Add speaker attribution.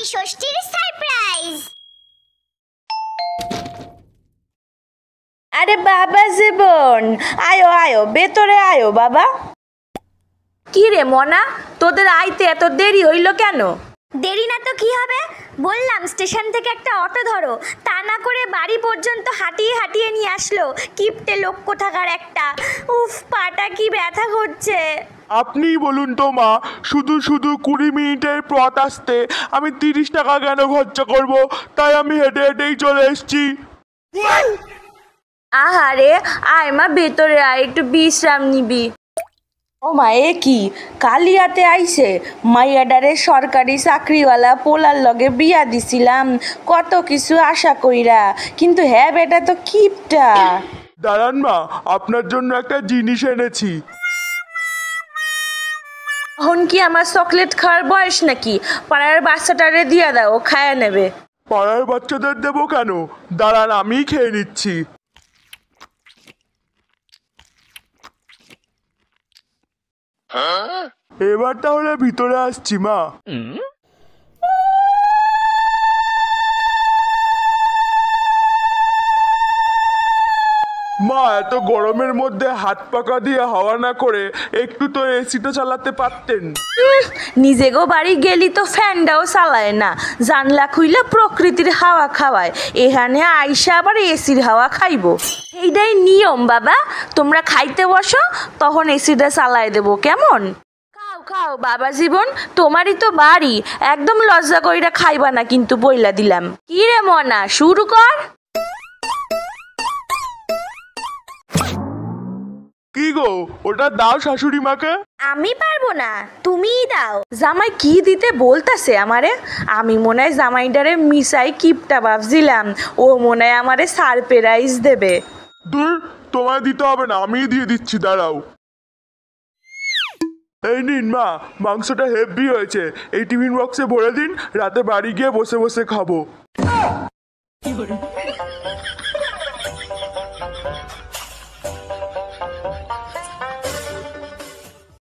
Speaker 1: জামাই ষষ্ঠীর সারপ্রাইজ।
Speaker 2: আরে বাবা জীবন, আয়ো আয়ো ভেতরে আয়ো বাবা। কি রে মনা, তোদের আইতে এত দেরি হইল কেন?
Speaker 1: দেরি না তো কি হবে, বললাম স্টেশন থেকে একটা অটো ধরো, তা না করে বাড়ি পর্যন্ত হাঁটিয়ে হাঁটিয়ে নিয়ে আসলো। কিপটে লোক কোথাকার একটা। উফ, পাটা কি ব্যথা করছে।
Speaker 3: আপনিই বলুন তো মা, শুধু শুধু 20 মিনিটের পথ আসতে আমি 30 টাকা কেন খরচা করব? তাই আমি হেঁটে হেঁটেই চলে এসেছি।
Speaker 2: আহারে আয় মা, ভেতরে আয়, একটু বিশ্রাম নিবি। ও মা, এ কি কালিয়াতে আইছে? মাইয়াডারে সরকারি চাকরিওয়ালা পোলার লগে বিয়া দিছিলাম কত কিছু আশা কইরা, কিন্তু হ্যাঁ বেটা তো কিপটা।
Speaker 3: দাঁড়ান মা, আপনার জন্য একটা জিনিস এনেছি।
Speaker 2: এখন কি আমার চকলেট খাওয়ার বয়স নাকি? পাড়ার বাচ্চাটারে দিয়া দাও, খায়া নেবে।
Speaker 3: পাড়ার বাচ্চাদের দেবো কেন? দাঁড়ান, আমিই খেয়ে নিচ্ছি। এবার তাহলে ভিতরে আসছি মা। মা, এত গরমের মধ্যে হাত পাকা দিয়ে হাওয়া না করে একটু তো এসিটা চালাতে পারতেন।
Speaker 2: নিজে গো বাড়ি গেলি তো ফ্যানটাও চালায় না, জানলা খুইলে প্রকৃতির হাওয়া খাওয়ায়, এখানে আইসা আবার এসির হাওয়া খাইবো। এইটাই নিয়ম বাবা, তোমরা খাইতে বসো তখন এসিটা চালায় দেবো, কেমন? খাও খাও বাবা জীবন, তোমারই তো বাড়ি, একদম লজ্জা কইরা খাইবা না কিন্তু বইলা দিলাম। কি রে মনা, শুরু কর।
Speaker 3: কি গো, ওটা দাও শাশুড়ি মাকে।
Speaker 1: আমি পারবো না, তুমিই দাও।
Speaker 2: জামাই কি দিতে বলতাছে আমারে? আমি মনে হয় জামাইটারে মিসাই কিপটা ভাবছিলাম, ও মনে হয় আমারে সারপ্রাইজ দেবে।
Speaker 3: দূর, তোমায় দিতে হবে না, আমিই দিয়ে দিচ্ছি, দাঁড়াও। এই নিন মা, মাংসটা হেভি হয়েছে, এই টিফিন বক্সে ভরে দিন, রাতে বাড়ি গিয়ে বসে বসে খাবো।